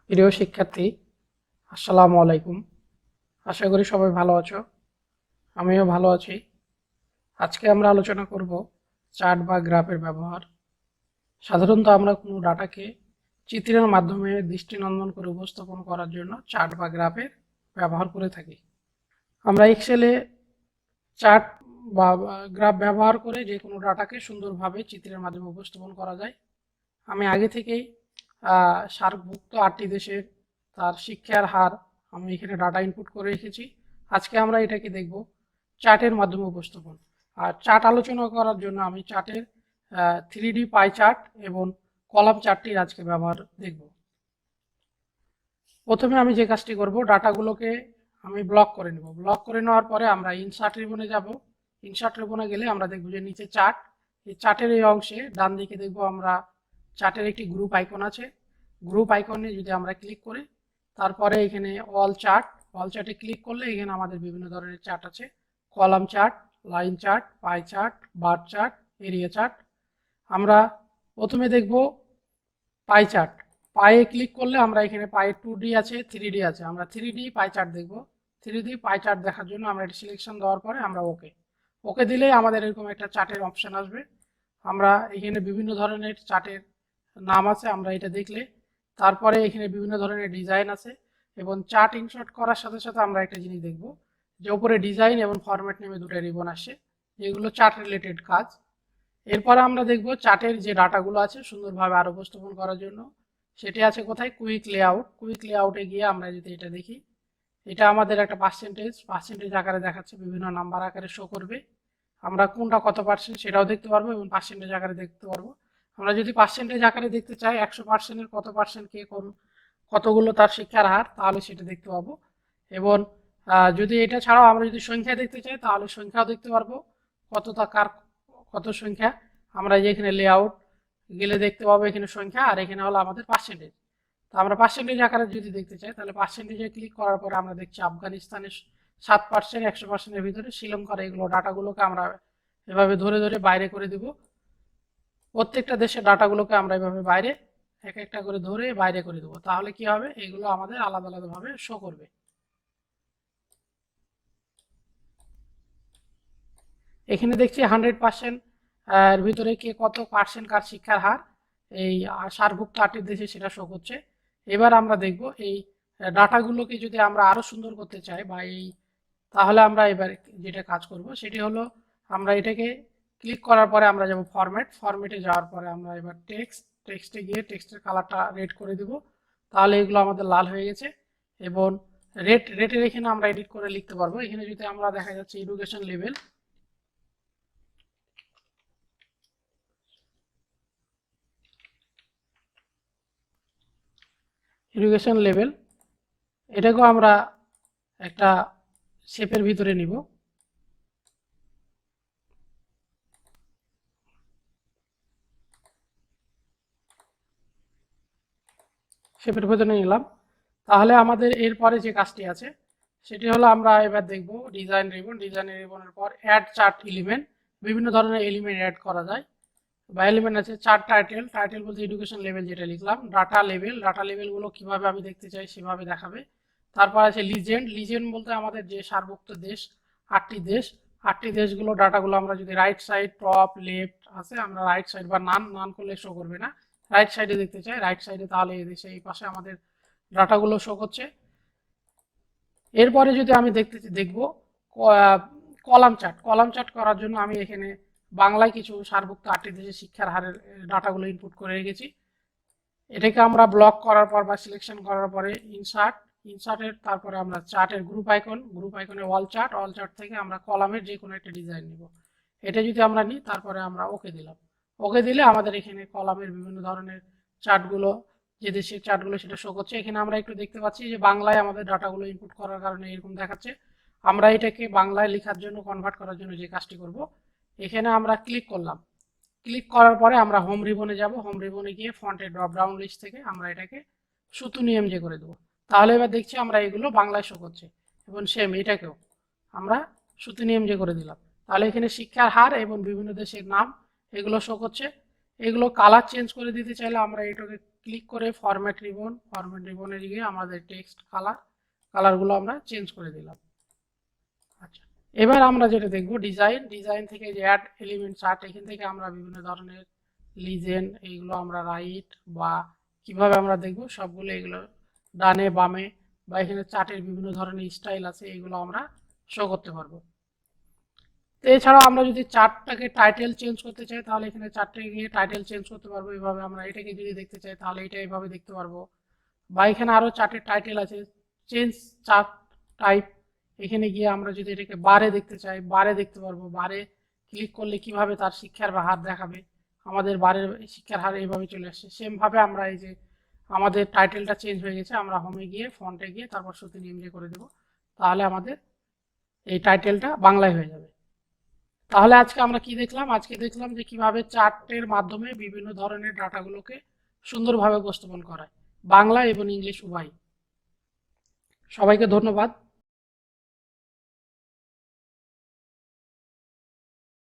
প্রিয় শিক্ষার্থী, আসসালামু আলাইকুম। আশা করি সবাই ভালো আছো। আমিও ভালো আছি। আজকে আমরা আলোচনা করব চার্ট বা গ্রাফের ব্যবহার। সাধারণত আমরা কোনো ডাটাকে চিত্রের মাধ্যমে দৃষ্টিনন্দন করে উপস্থাপন করার জন্য চার্ট বা গ্রাফের ব্যবহার করে থাকি। আমরা এক্সেলে চার্ট বা গ্রাফ ব্যবহার করে যে কোনো ডাটাকে সুন্দরভাবে চিত্রের মাধ্যমে উপস্থাপন করা যায়। আমি আগে থেকেই সার্কভুক্ত 8টি দেশের তার শিক্ষার হার আমি এখানে ডাটা ইনপুট করে রেখেছি। আজকে আমরা এটাকে দেখব চার্টের মাধ্যমে উপস্থাপন। আর চার্ট আলোচনা করার জন্য আমি চার্টের 3D পাই চার্ট এবং কলাম চার্টটির আজকে ব্যবহার দেখব। প্রথমে আমি যে কাজটি করব, ডাটাগুলোকে আমি ব্লক করে নেব। ব্লক করে নেওয়ার পরে আমরা ইনসার্ট রিবনে যাব। ইনসার্ট রিবনে গেলে আমরা দেখব যে নিচে চার্ট, এই চার্টের এই অংশে ডান দিকে দেখব আমরা চার্টের একটি গ্রুপ আইকন আছে। গ্রুপ আইকনে যদি আমরা ক্লিক করি, তারপরে এখানে অল চার্টে ক্লিক করলে এখানে আমাদের বিভিন্ন ধরনের চার্ট আছে। Column chart, line chart, pie chart, bar chart, area chart. আমরা প্রথমে দেখব পাই চার্ট। পায়ে ক্লিক করলে আমরা এখানে পায়ে 2D আছে, 3D আছে। আমরা 3D পাই চার্ট দেখব। 3D পাই চার্ট দেখার জন্য আমরা এটা সিলেকশন দেওয়ার পরে আমরা ওকে দিলেই আমাদের এরকম একটা চার্টের অপশন আসবে। আমরা এখানে বিভিন্ন ধরনের চার্টের নাম আছে, আমরা এটা দেখলে তারপরে এখানে বিভিন্ন ধরনের ডিজাইন আছে এবং চার্ট ইনসার্ট করার সাথে সাথে আমরা একটা জিনিস দেখব যে উপরে ডিজাইন এবং ফরম্যাট নেমে দুটো রিবন আসে, যেগুলো চার্ট রিলেটেড কাজ। এরপরে আমরা দেখব চার্টের যে ডাটাগুলো আছে সুন্দরভাবে আরো উপস্থাপন করার জন্য সেটি আছে কোথায়, কুইক লেআউট। কুইক লেআউটে গিয়ে আমরা যদি এটা দেখি, এটা আমাদের একটা পার্সেন্টেজ আকারে দেখাচ্ছে, বিভিন্ন নাম্বার আকারে শো করবে। আমরা কোনটা কত পার্সেন্ট সেটাও দেখতে পারবো এবং পার্সেন্টেজ আকারে দেখতে পারবো। আমরা যদি পার্সেন্টেজ আকারে দেখতে চাই 100%-এর কত পার্সেন্ট কে কোন কতগুলো তার শিক্ষার হার, তাহলে সেটা দেখতে পাবো। এবং যদি এটা ছাড়াও আমরা যদি সংখ্যা দেখতে চাই তাহলে সংখ্যাও দেখতে পারবো, কত সংখ্যা। আমরা যে এখানে লেআউট গেলে দেখতে পাবো এখানে সংখ্যা, আর এখানে হলো আমাদের পার্সেন্টেজ। তো আমরা পার্সেন্টেজ আকারে যদি দেখতে চাই তাহলে পার্সেন্টেজে ক্লিক করার পরে আমরা দেখছি আফগানিস্তানের 7%, 100%-এর ভিতরে শ্রীলঙ্কার এগুলো ডাটাগুলোকে আমরা এভাবে ধরে ধরে বাইরে করে দিব। প্রত্যেকটা দেশের ডাটাগুলোকে আমরা এভাবে বাইরে এক একটা করে ধরে বাইরে করে দেবো। তাহলে কি হবে, এগুলো আমাদের আলাদা আলাদাভাবে শো করবে। এখানে দেখছি 100% এর ভিতরে কে কত পার্সেন্ট কার শিক্ষার হার, এই সারভুক্ত 8টি দেশে সেটা শো করছে। এবার আমরা দেখব এই ডাটাগুলোকে যদি আমরা আরো সুন্দর করতে চাই বা তাহলে আমরা এবার যেটা কাজ করব সেটি হলো, আমরা এটাকে ক্লিক করার পরে আমরা যাব ফরম্যাটে যাওয়ার পরে আমরা এবার টেক্সটে গিয়ে টেক্সটের কালারটা রেড করে দিব। তাহলে এগুলো আমাদের লাল হয়ে গেছে এবং রেটের এখানে আমরা এডিট করে লিখতে পারবো। এখানে যদি আমরা দেখা যাচ্ছে এডুকেশন লেভেল, এটাকেও আমরা একটা শেপের ভিতরে নিব। শেপের ভিতরে নিলাম। তাহলে আমাদের এরপরে যে কাজটি আছে সেটি হলো, আমরা এবার দেখব ডিজাইন রিবনের পর অ্যাড চার্ট এলিমেন্ট। বিভিন্ন ধরনের এলিমেন্ট অ্যাড করা যায় বা এলিমেন্ট আছে। চার্ট টাইটেল বলতে এডুকেশন লেভেল যেটা লিখলাম। ডাটা লেভেলগুলো কিভাবে আমি দেখতে চাই সেভাবে দেখাবে। তারপর আছে লিজেন্ড বলতে আমাদের যে সারভুক্ত দেশ 8টি দেশগুলো ডাটাগুলো আমরা যদি রাইট সাইড, টপ, লেফট আছে, আমরা রাইট সাইড বা নান করলে শো করবে না, রাইট সাইডে দেখতে চাই রাইট সাইডে, তাহলে এই দেশে এই পাশে আমাদের ডাটাগুলো শো করছে। এরপরে যদি আমি দেখব কলাম চার্ট করার জন্য আমি এখানে বাংলায় কিছু সারভুক্ত 8টি দেশের শিক্ষার হারের ডাটাগুলো ইনপুট করে রেখেছি। এটাকে আমরা ব্লক করার পর বা সিলেকশন করার পরে ইনসার্টের তারপরে আমরা চার্টের গ্রুপ আইকনে অল চার্ট থেকে আমরা কলামের যে কোনো একটা ডিজাইন নিব। এটা যদি আমরা নিই তারপরে আমরা ওকে দিলে আমাদের এখানে কলামের বিভিন্ন ধরনের চার্টগুলো, যে দেশের চার্টগুলো সেটা শো করছে। এখানে আমরা একটু দেখতে পাচ্ছি যে বাংলায় আমাদের ডাটাগুলো ইনপুট করার কারণে এরকম দেখাচ্ছে। আমরা এটাকে বাংলায় লেখার জন্য কনভার্ট করার জন্য যে কাজটি করব, এখানে আমরা ক্লিক করার পরে আমরা হোম রিবনে যাব। হোম রিবনে গিয়ে ফন্টের ড্রপ ডাউন লিস্ট থেকে আমরা এটাকে সুতুনি এমজে করে দেবো। তাহলে এবার দেখছি আমরা এগুলো বাংলায় শো করছে এবং সেম এটাকেও আমরা সুতুনি এমজে করে দিলাম। তাহলে এখানে শিক্ষার হার এবং বিভিন্ন দেশের নাম এগুলো শো করছে। এগুলো কালার চেঞ্জ করে দিতে চাইলে আমরা এটাকে ক্লিক করে ফরম্যাট রিবনে গিয়ে আমাদের টেক্সট কালারগুলো আমরা চেঞ্জ করে দিলাম। আচ্ছা, এবার আমরা যেটা দেখব ডিজাইন থেকে যে অ্যাড এলিমেন্ট চার্ট, এখান থেকে আমরা বিভিন্ন ধরনের লিজেন্ড এইগুলো আমরা রাইট বা কিভাবে আমরা দেখব সবগুলো, এগুলো ডানে বামে বা এখানে চার্টের বিভিন্ন ধরনের স্টাইল আছে, এগুলো আমরা শো করতে পারবো। তো এছাড়াও আমরা যদি চার্টটাকে টাইটেল চেঞ্জ করতে চাই তাহলে এখানে চার্টে গিয়ে টাইটেল চেঞ্জ করতে পারবো। এইভাবে আমরা এটাকে যদি দেখতে চাই তাহলে এটা এইভাবে দেখতে পারবো। বা এখানে আরও চার্টের টাইটেল আছে, চেঞ্জ চার্ট টাইপ, এখানে গিয়ে আমরা যদি এটাকে বারে দেখতে চাই বারে দেখতে পারবো। বারে ক্লিক করলে কিভাবে তার শিক্ষার হার দেখাবে, আমাদের বারের শিক্ষার হার এইভাবে চলে আসছে। সেমভাবে আমরা এই যে আমাদের টাইটেলটা চেঞ্জ হয়ে গেছে, আমরা হোমে গিয়ে ফন্টে গিয়ে তারপর সত্যি নিয়ে করে দেবো, তাহলে আমাদের এই টাইটেলটা বাংলায় হয়ে যাবে। তাহলে আজকে আমরা কি দেখলাম? আজকে দেখলাম যে কিভাবে চার্টের মাধ্যমে বিভিন্ন ধরনের ডাটাগুলোকে সুন্দরভাবে উপস্থাপন করায়, বাংলা এবং ইংলিশ উভয়। সবাইকে ধন্যবাদ।